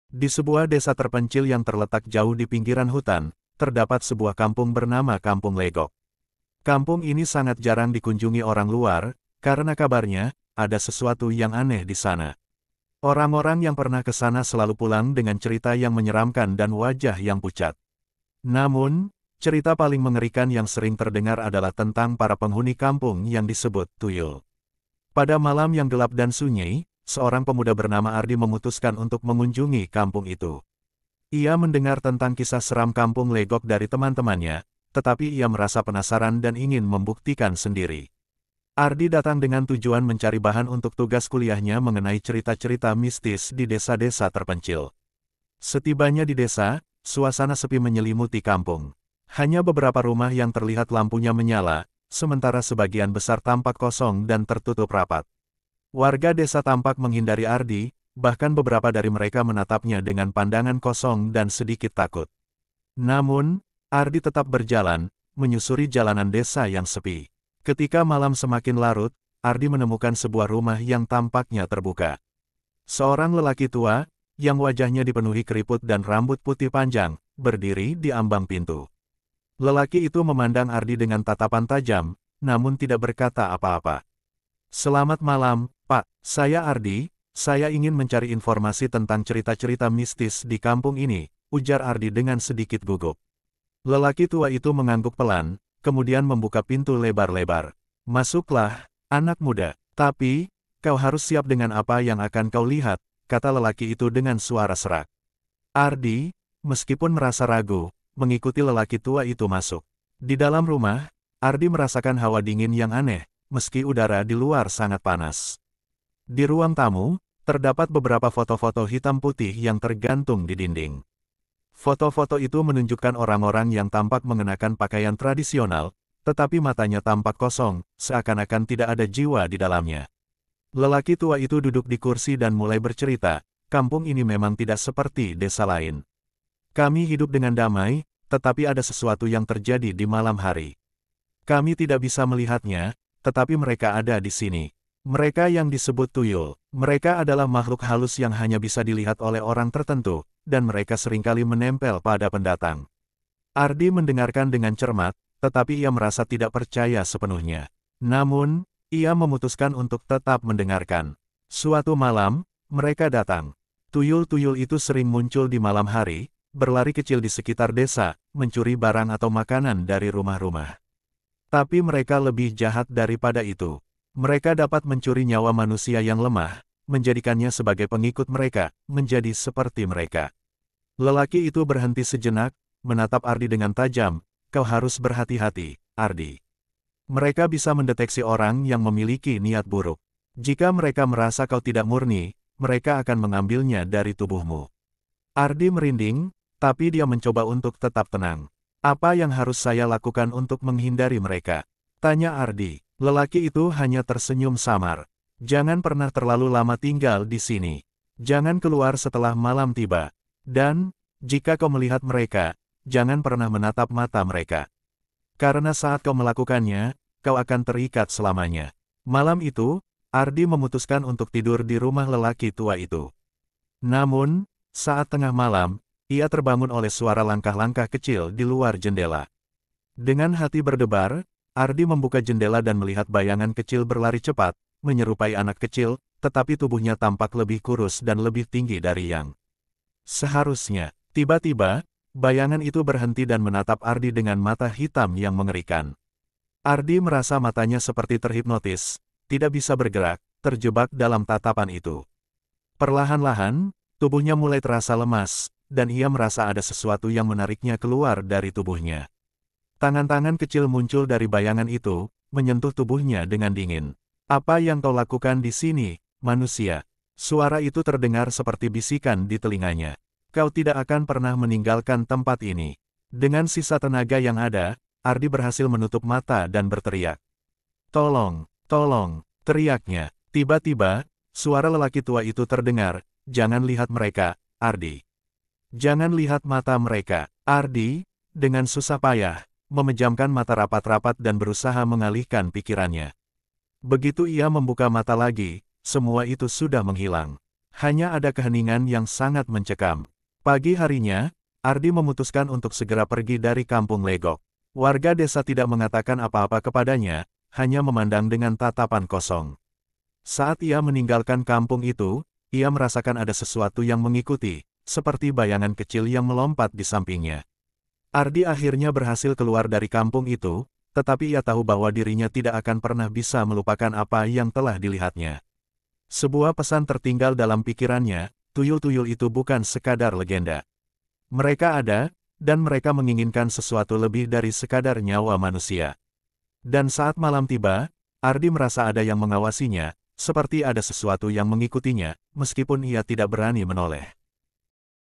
Di sebuah desa terpencil yang terletak jauh di pinggiran hutan, terdapat sebuah kampung bernama Kampung Legok. Kampung ini sangat jarang dikunjungi orang luar, karena kabarnya, ada sesuatu yang aneh di sana. Orang-orang yang pernah ke sana selalu pulang dengan cerita yang menyeramkan dan wajah yang pucat. Namun, cerita paling mengerikan yang sering terdengar adalah tentang para penghuni kampung yang disebut tuyul. Pada malam yang gelap dan sunyi, seorang pemuda bernama Ardi memutuskan untuk mengunjungi kampung itu. Ia mendengar tentang kisah seram Kampung Legok dari teman-temannya, tetapi ia merasa penasaran dan ingin membuktikan sendiri. Ardi datang dengan tujuan mencari bahan untuk tugas kuliahnya mengenai cerita-cerita mistis di desa-desa terpencil. Setibanya di desa, suasana sepi menyelimuti kampung. Hanya beberapa rumah yang terlihat lampunya menyala, sementara sebagian besar tampak kosong dan tertutup rapat. Warga desa tampak menghindari Ardi, bahkan beberapa dari mereka menatapnya dengan pandangan kosong dan sedikit takut. Namun, Ardi tetap berjalan, menyusuri jalanan desa yang sepi. Ketika malam semakin larut, Ardi menemukan sebuah rumah yang tampaknya terbuka. Seorang lelaki tua, yang wajahnya dipenuhi keriput dan rambut putih panjang, berdiri di ambang pintu. Lelaki itu memandang Ardi dengan tatapan tajam, namun tidak berkata apa-apa. "Selamat malam, Pak. Saya Ardi, saya ingin mencari informasi tentang cerita-cerita mistis di kampung ini," ujar Ardi dengan sedikit gugup. Lelaki tua itu mengangguk pelan, kemudian membuka pintu lebar-lebar. "Masuklah, anak muda. Tapi, kau harus siap dengan apa yang akan kau lihat," kata lelaki itu dengan suara serak. Ardi, meskipun merasa ragu, mengikuti lelaki tua itu masuk. Di dalam rumah, Ardi merasakan hawa dingin yang aneh, meski udara di luar sangat panas. Di ruang tamu, terdapat beberapa foto-foto hitam putih yang tergantung di dinding. Foto-foto itu menunjukkan orang-orang yang tampak mengenakan pakaian tradisional, tetapi matanya tampak kosong, seakan-akan tidak ada jiwa di dalamnya. Lelaki tua itu duduk di kursi dan mulai bercerita, "Kampung ini memang tidak seperti desa lain. Kami hidup dengan damai, tetapi ada sesuatu yang terjadi di malam hari. Kami tidak bisa melihatnya, tetapi mereka ada di sini. Mereka yang disebut tuyul. Mereka adalah makhluk halus yang hanya bisa dilihat oleh orang tertentu, dan mereka seringkali menempel pada pendatang." Ardi mendengarkan dengan cermat, tetapi ia merasa tidak percaya sepenuhnya. Namun, ia memutuskan untuk tetap mendengarkan. Suatu malam, mereka datang. Tuyul-tuyul itu sering muncul di malam hari, berlari kecil di sekitar desa, mencuri barang atau makanan dari rumah-rumah. Tapi mereka lebih jahat daripada itu. Mereka dapat mencuri nyawa manusia yang lemah, menjadikannya sebagai pengikut mereka, menjadi seperti mereka. Lelaki itu berhenti sejenak, menatap Ardi dengan tajam. "Kau harus berhati-hati, Ardi. Mereka bisa mendeteksi orang yang memiliki niat buruk. Jika mereka merasa kau tidak murni, mereka akan mengambilnya dari tubuhmu." Ardi merinding, tapi dia mencoba untuk tetap tenang. "Apa yang harus saya lakukan untuk menghindari mereka?" tanya Ardi. Lelaki itu hanya tersenyum samar. "Jangan pernah terlalu lama tinggal di sini. Jangan keluar setelah malam tiba. Dan, jika kau melihat mereka, jangan pernah menatap mata mereka. Karena saat kau melakukannya, kau akan terikat selamanya." Malam itu, Ardi memutuskan untuk tidur di rumah lelaki tua itu. Namun, saat tengah malam, ia terbangun oleh suara langkah-langkah kecil di luar jendela. Dengan hati berdebar, Ardi membuka jendela dan melihat bayangan kecil berlari cepat, menyerupai anak kecil, tetapi tubuhnya tampak lebih kurus dan lebih tinggi dari yang seharusnya. Tiba-tiba, bayangan itu berhenti dan menatap Ardi dengan mata hitam yang mengerikan. Ardi merasa matanya seperti terhipnotis, tidak bisa bergerak, terjebak dalam tatapan itu. Perlahan-lahan, tubuhnya mulai terasa lemas, dan ia merasa ada sesuatu yang menariknya keluar dari tubuhnya. Tangan-tangan kecil muncul dari bayangan itu, menyentuh tubuhnya dengan dingin. "Apa yang kau lakukan di sini, manusia?" Suara itu terdengar seperti bisikan di telinganya. "Kau tidak akan pernah meninggalkan tempat ini." Dengan sisa tenaga yang ada, Ardi berhasil menutup mata dan berteriak. "Tolong, tolong," teriaknya. Tiba-tiba, suara lelaki tua itu terdengar, "Jangan lihat mereka, Ardi. Jangan lihat mata mereka." Ardi, dengan susah payah, memejamkan mata rapat-rapat dan berusaha mengalihkan pikirannya. Begitu ia membuka mata lagi, semua itu sudah menghilang. Hanya ada keheningan yang sangat mencekam. Pagi harinya, Ardi memutuskan untuk segera pergi dari kampung Legok. Warga desa tidak mengatakan apa-apa kepadanya, hanya memandang dengan tatapan kosong. Saat ia meninggalkan kampung itu, ia merasakan ada sesuatu yang mengikuti, seperti bayangan kecil yang melompat di sampingnya. Ardi akhirnya berhasil keluar dari kampung itu, tetapi ia tahu bahwa dirinya tidak akan pernah bisa melupakan apa yang telah dilihatnya. Sebuah pesan tertinggal dalam pikirannya, tuyul-tuyul itu bukan sekadar legenda. Mereka ada, dan mereka menginginkan sesuatu lebih dari sekadar nyawa manusia. Dan saat malam tiba, Ardi merasa ada yang mengawasinya, seperti ada sesuatu yang mengikutinya, meskipun ia tidak berani menoleh.